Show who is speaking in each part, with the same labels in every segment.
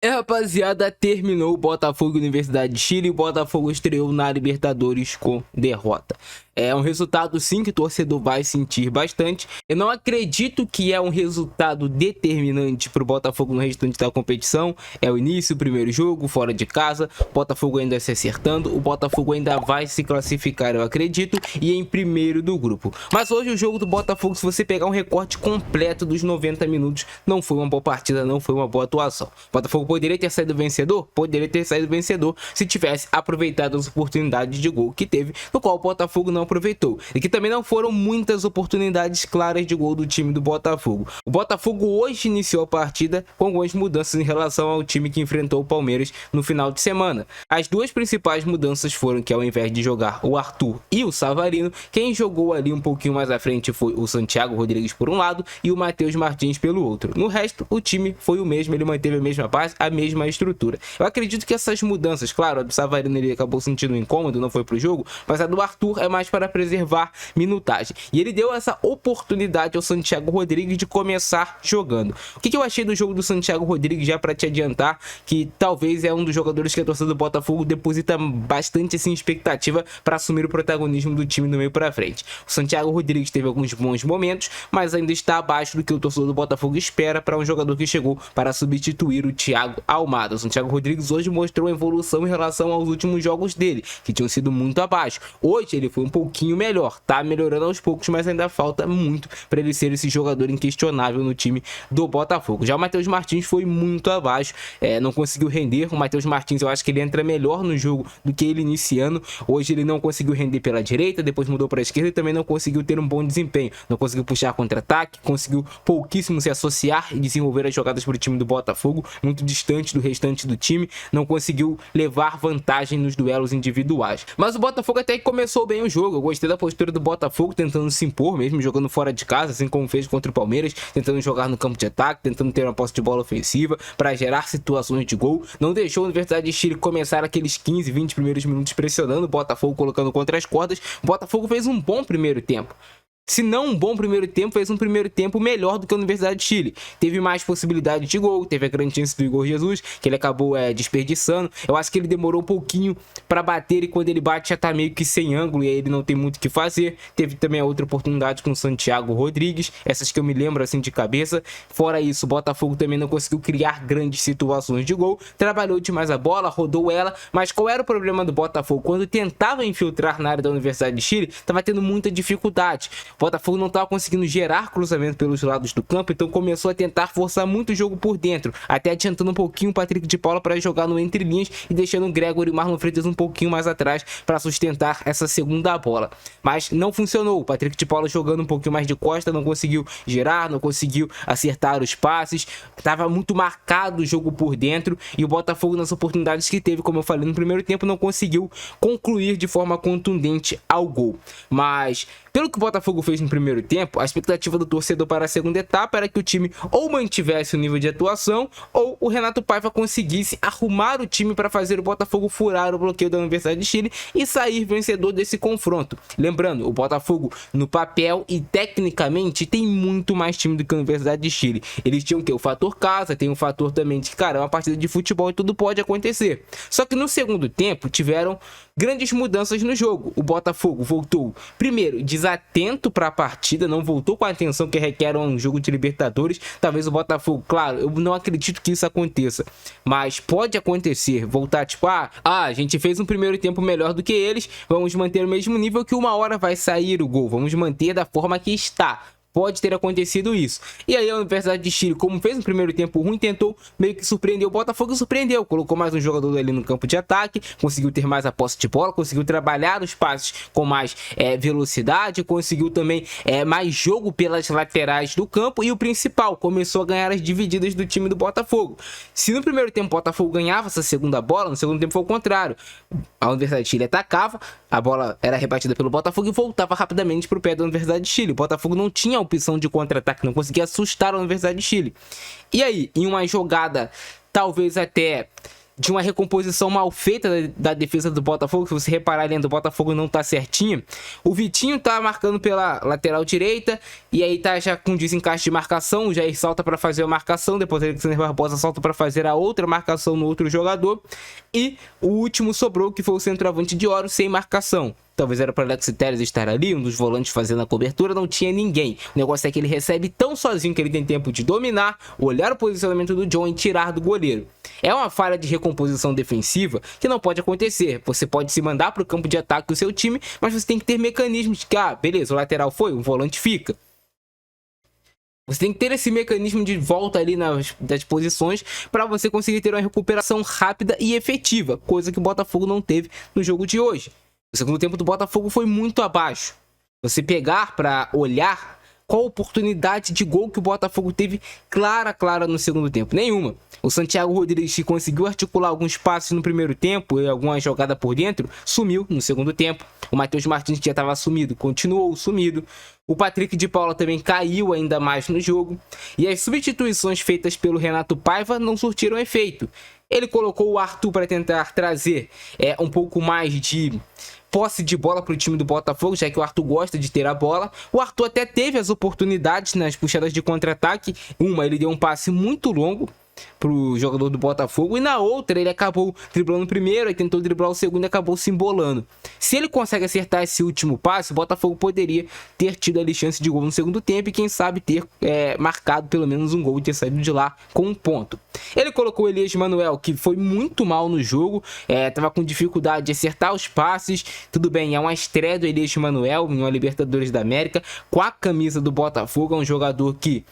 Speaker 1: Rapaziada, terminou o Botafogo e Universidade de Chile e o Botafogo estreou na Libertadores com derrota. É um resultado sim que o torcedor vai sentir bastante. Eu não acredito que é um resultado determinante para o Botafogo no restante da competição. É o início, o primeiro jogo, fora de casa, o Botafogo ainda se acertando, o Botafogo ainda vai se classificar, eu acredito, e em primeiro do grupo. Mas hoje o jogo do Botafogo, se você pegar um recorte completo dos 90 minutos, não foi uma boa partida, não foi uma boa atuação. O Botafogo poderia ter saído vencedor? Poderia ter saído vencedor se tivesse aproveitado as oportunidades de gol que teve, no qual o Botafogo não aproveitou. E que também não foram muitas oportunidades claras de gol do time do Botafogo. O Botafogo hoje iniciou a partida com algumas mudanças em relação ao time que enfrentou o Palmeiras no final de semana. As duas principais mudanças foram que, ao invés de jogar o Arthur e o Savarino, quem jogou ali um pouquinho mais à frente foi o Santiago Rodrigues por um lado e o Matheus Martins pelo outro. No resto, o time foi o mesmo, ele manteve a mesma base, a mesma estrutura. Eu acredito que essas mudanças, claro, a do Savarino ele acabou sentindo um incômodo, não foi pro jogo, mas a do Arthur é mais para preservar minutagem. E ele deu essa oportunidade ao Santiago Rodrigues de começar jogando. O que eu achei do jogo do Santiago Rodrigues, já para te adiantar, que talvez é um dos jogadores que a torcida do Botafogo deposita bastante assim, expectativa para assumir o protagonismo do time do meio para frente. O Santiago Rodrigues teve alguns bons momentos, mas ainda está abaixo do que o torcedor do Botafogo espera para um jogador que chegou para substituir o Thiago Almada. O Santiago Rodrigues hoje mostrou evolução em relação aos últimos jogos dele, que tinham sido muito abaixo. Hoje ele foi um pouquinho melhor, tá melhorando aos poucos, mas ainda falta muito para ele ser esse jogador inquestionável no time do Botafogo. Já o Matheus Martins foi muito abaixo, não conseguiu render. O Matheus Martins, eu acho que ele entra melhor no jogo do que ele iniciando. Hoje ele não conseguiu render pela direita, depois mudou para a esquerda e também não conseguiu ter um bom desempenho. Não conseguiu puxar contra-ataque, conseguiu pouquíssimo se associar e desenvolver as jogadas para o time do Botafogo, muito distante do restante do time, não conseguiu levar vantagem nos duelos individuais. Mas o Botafogo até que começou bem o jogo. Eu gostei da postura do Botafogo, tentando se impor mesmo, jogando fora de casa, assim como fez contra o Palmeiras, tentando jogar no campo de ataque, tentando ter uma posse de bola ofensiva para gerar situações de gol. Não deixou a Universidade de Chile começar aqueles 15, 20 primeiros minutos pressionando o Botafogo, colocando contra as cordas. O Botafogo fez um bom primeiro tempo. Se não um bom primeiro tempo, fez um primeiro tempo melhor do que a Universidade de Chile. Teve mais possibilidade de gol, teve a grande chance do Igor Jesus, que ele acabou desperdiçando. Eu acho que ele demorou um pouquinho para bater e quando ele bate já tá meio que sem ângulo e aí ele não tem muito o que fazer. Teve também a outra oportunidade com o Santiago Rodrigues, essas que eu me lembro assim de cabeça. Fora isso, o Botafogo também não conseguiu criar grandes situações de gol. Trabalhou demais a bola, rodou ela, mas qual era o problema do Botafogo? Quando tentava infiltrar na área da Universidade de Chile, estava tendo muita dificuldade. O Botafogo não estava conseguindo gerar cruzamento pelos lados do campo, então começou a tentar forçar muito o jogo por dentro, até adiantando um pouquinho o Patrick de Paula para jogar no entre linhas e deixando o Gregory e o Marlon Freitas um pouquinho mais atrás para sustentar essa segunda bola. Mas não funcionou. O Patrick de Paula jogando um pouquinho mais de costa, não conseguiu gerar, não conseguiu acertar os passes, estava muito marcado o jogo por dentro e o Botafogo, nas oportunidades que teve, como eu falei no primeiro tempo, não conseguiu concluir de forma contundente ao gol. Mas pelo que o Botafogo fez no primeiro tempo, a expectativa do torcedor para a segunda etapa era que o time ou mantivesse o nível de atuação ou o Renato Paiva conseguisse arrumar o time para fazer o Botafogo furar o bloqueio da Universidade de Chile e sair vencedor desse confronto. Lembrando, o Botafogo no papel e tecnicamente tem muito mais time do que a Universidade de Chile. Eles tinham o fator casa, tem um fator também de que, cara, é uma partida de futebol e tudo pode acontecer. Só que no segundo tempo tiveram grandes mudanças no jogo. O Botafogo voltou, primeiro, desatento para a partida, não voltou com a atenção que requer um jogo de Libertadores. Talvez o Botafogo, claro, eu não acredito que isso aconteça, mas pode acontecer, voltar tipo, a gente fez um primeiro tempo melhor do que eles, vamos manter o mesmo nível que uma hora vai sair o gol, vamos manter da forma que está. Pode ter acontecido isso. E aí a Universidade de Chile, como fez um primeiro tempo ruim, tentou meio que surpreender o Botafogo e surpreendeu. Colocou mais um jogador ali no campo de ataque, conseguiu ter mais a posse de bola, conseguiu trabalhar os passes com mais velocidade, conseguiu também mais jogo pelas laterais do campo e o principal, começou a ganhar as divididas do time do Botafogo. Se no primeiro tempo o Botafogo ganhava essa segunda bola, no segundo tempo foi o contrário. A Universidade de Chile atacava, a bola era rebatida pelo Botafogo e voltava rapidamente para o pé da Universidade de Chile. O Botafogo não tinha opção de contra-ataque, não conseguia assustar a Universidade de Chile. E aí, em uma jogada talvez até de uma recomposição mal feita da defesa do Botafogo. Se você reparar, a linha do Botafogo não tá certinha. O Vitinho tá marcando pela lateral direita, e aí tá já com desencaixe de marcação. O Jair salta para fazer a marcação, depois o Alexander Barbosa salta para fazer a outra marcação no outro jogador, e o último sobrou, que foi o centroavante Diório, sem marcação. Talvez era para o Alex Telles estar ali, um dos volantes fazendo a cobertura, não tinha ninguém. O negócio é que ele recebe tão sozinho que ele tem tempo de dominar, olhar o posicionamento do John e tirar do goleiro. É uma falha de recomposição defensiva que não pode acontecer. Você pode se mandar para o campo de ataque do seu time, mas você tem que ter mecanismos de que, beleza, o lateral foi, o volante fica. Você tem que ter esse mecanismo de volta ali das posições para você conseguir ter uma recuperação rápida e efetiva, coisa que o Botafogo não teve no jogo de hoje. O segundo tempo do Botafogo foi muito abaixo. Você pegar para olhar qual oportunidade de gol que o Botafogo teve clara no segundo tempo. Nenhuma. O Santiago Rodrigues, que conseguiu articular alguns passes no primeiro tempo e alguma jogada por dentro, sumiu no segundo tempo. O Matheus Martins, que já estava sumido, continuou sumido. O Patrick de Paula também caiu ainda mais no jogo. E as substituições feitas pelo Renato Paiva não surtiram efeito. Ele colocou o Arthur para tentar trazer um pouco mais de posse de bola para o time do Botafogo, já que o Arthur gosta de ter a bola. O Arthur até teve as oportunidades nas puxadas de contra-ataque. Ele deu um passe muito longo para o jogador do Botafogo, e na outra ele acabou driblando o primeiro, aí tentou driblar o segundo e acabou se embolando. Se ele consegue acertar esse último passe, o Botafogo poderia ter tido ali chance de gol no segundo tempo e quem sabe ter marcado pelo menos um gol e ter saído de lá com um ponto. Ele colocou o Elias Manuel, que foi muito mal no jogo, estava com dificuldade de acertar os passes. Tudo bem, é uma estreia do Elias Manuel em uma Libertadores da América com a camisa do Botafogo. É um jogador que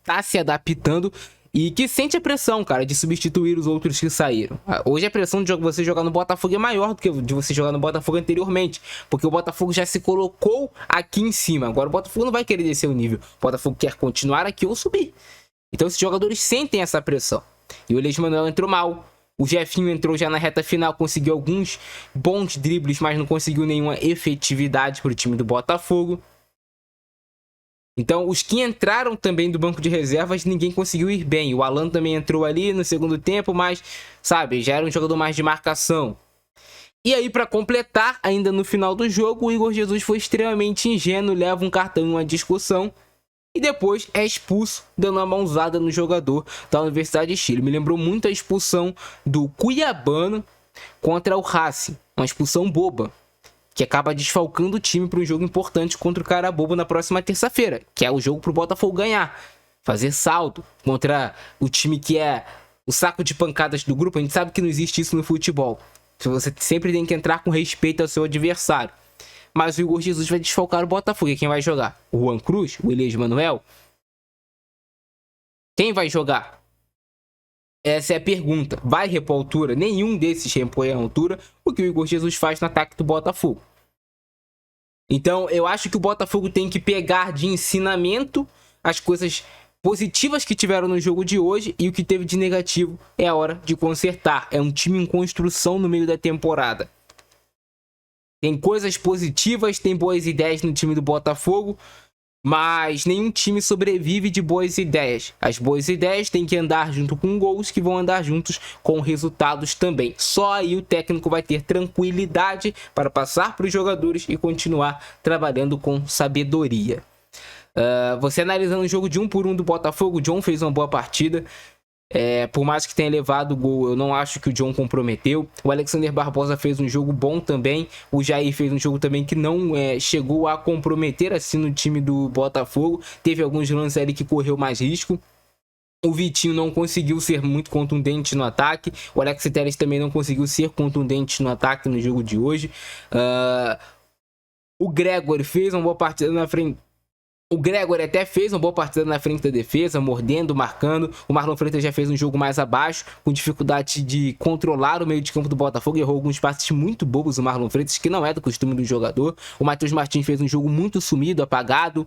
Speaker 1: tá se adaptando e que sente a pressão, cara, de substituir os outros que saíram. Hoje a pressão de você jogar no Botafogo é maior do que de você jogar no Botafogo anteriormente, porque o Botafogo já se colocou aqui em cima. Agora o Botafogo não vai querer descer o nível, o Botafogo quer continuar aqui ou subir. Então esses jogadores sentem essa pressão. E o Elias Manuel entrou mal. O Jefinho entrou já na reta final, conseguiu alguns bons dribles, mas não conseguiu nenhuma efetividade para o time do Botafogo. Então, os que entraram também do banco de reservas, ninguém conseguiu ir bem. O Alan também entrou ali no segundo tempo, mas, sabe, já era um jogador mais de marcação. E aí, para completar, ainda no final do jogo, o Igor Jesus foi extremamente ingênuo, leva um cartão em uma discussão e depois é expulso, dando uma mãozada no jogador da Universidade de Chile. Me lembrou muito a expulsão do Cuiabano contra o Racing, uma expulsão boba, que acaba desfalcando o time para um jogo importante contra o Carabobo na próxima terça-feira, que é o jogo para o Botafogo ganhar, fazer saldo contra o time que é o saco de pancadas do grupo. A gente sabe que não existe isso no futebol. Você sempre tem que entrar com respeito ao seu adversário. Mas o Igor Jesus vai desfalcar o Botafogo. E quem vai jogar? O Juan Cruz? O Elias Manuel? Quem vai jogar? Essa é a pergunta. Vai repor a altura? Nenhum desses repõe a altura o que o Igor Jesus faz no ataque do Botafogo. Então, eu acho que o Botafogo tem que pegar de ensinamento as coisas positivas que tiveram no jogo de hoje, e o que teve de negativo é a hora de consertar. É um time em construção no meio da temporada. Tem coisas positivas, tem boas ideias no time do Botafogo, mas nenhum time sobrevive de boas ideias. As boas ideias têm que andar junto com gols, que vão andar juntos com resultados também. Só aí o técnico vai ter tranquilidade para passar para os jogadores e continuar trabalhando com sabedoria. Você analisando o jogo de 1 por 1 do Botafogo, o John fez uma boa partida. Por mais que tenha levado o gol, eu não acho que o John comprometeu. O Alexander Barbosa fez um jogo bom também. O Jair fez um jogo também que não chegou a comprometer assim no time do Botafogo. Teve alguns lances ali que correu mais risco. O Vitinho não conseguiu ser muito contundente no ataque. O Alex Telles também não conseguiu ser contundente no ataque no jogo de hoje. O Gregor fez uma boa partida na frente. O Gregor até fez uma boa partida na frente da defesa, mordendo, marcando. O Marlon Freitas já fez um jogo mais abaixo, com dificuldade de controlar o meio de campo do Botafogo. Errou alguns passes muito bobos o Marlon Freitas, que não é do costume do jogador. O Matheus Martins fez um jogo muito sumido, apagado.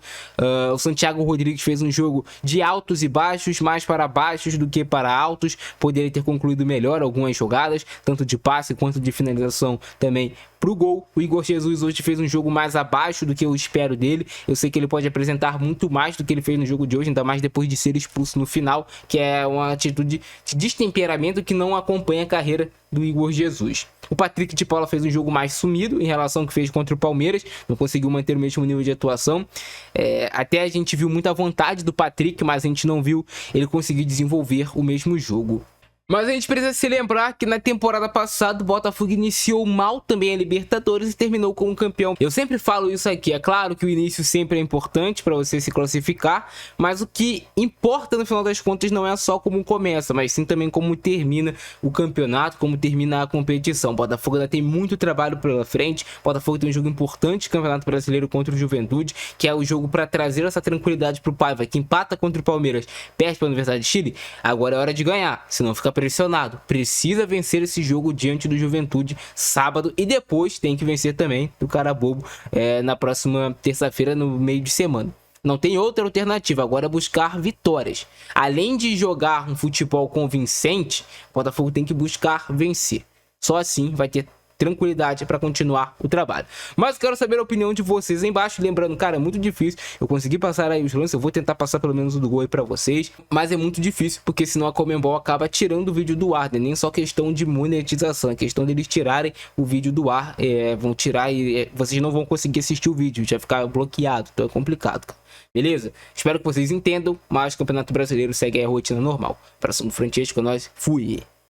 Speaker 1: O Santiago Rodrigues fez um jogo de altos e baixos, mais para baixos do que para altos. Poderia ter concluído melhor algumas jogadas, tanto de passe quanto de finalização também pro gol. O Igor Jesus hoje fez um jogo mais abaixo do que eu espero dele. Eu sei que ele pode apresentar muito mais do que ele fez no jogo de hoje, ainda mais depois de ser expulso no final, que é uma atitude de destemperamento que não acompanha a carreira do Igor Jesus. O Patrick de Paula fez um jogo mais sumido em relação ao que fez contra o Palmeiras, não conseguiu manter o mesmo nível de atuação. Até a gente viu muita vontade do Patrick, mas a gente não viu ele conseguir desenvolver o mesmo jogo. Mas a gente precisa se lembrar que na temporada passada o Botafogo iniciou mal também a Libertadores e terminou como campeão. Eu sempre falo isso aqui, é claro que o início sempre é importante para você se classificar, mas o que importa no final das contas não é só como começa, mas sim também como termina o campeonato, como termina a competição. O Botafogo ainda tem muito trabalho pela frente. O Botafogo tem um jogo importante, Campeonato Brasileiro contra o Juventude, que é o jogo para trazer essa tranquilidade para o Paiva, que empata contra o Palmeiras, perde para a Universidade de Chile. Agora é hora de ganhar, senão fica pressionado. Precisa vencer esse jogo diante do Juventude sábado e depois tem que vencer também do Carabobo na próxima terça-feira, no meio de semana. Não tem outra alternativa, agora é buscar vitórias. Além de jogar um futebol convincente, o Botafogo tem que buscar vencer. Só assim vai ter tranquilidade para continuar o trabalho. Mas eu quero saber a opinião de vocês aí embaixo. Lembrando, cara, é muito difícil eu conseguir passar aí os lances. Eu vou tentar passar pelo menos o do gol aí para vocês, mas é muito difícil porque senão a Conmebol acaba tirando o vídeo do ar, né? Nem só questão de monetização, é questão deles tirarem o vídeo do ar. Vão tirar e vocês não vão conseguir assistir o vídeo, já ficar bloqueado, então é complicado, cara. Beleza? Espero que vocês entendam, mas o Campeonato Brasileiro segue a rotina normal. Abraço do Francesco, nós fui!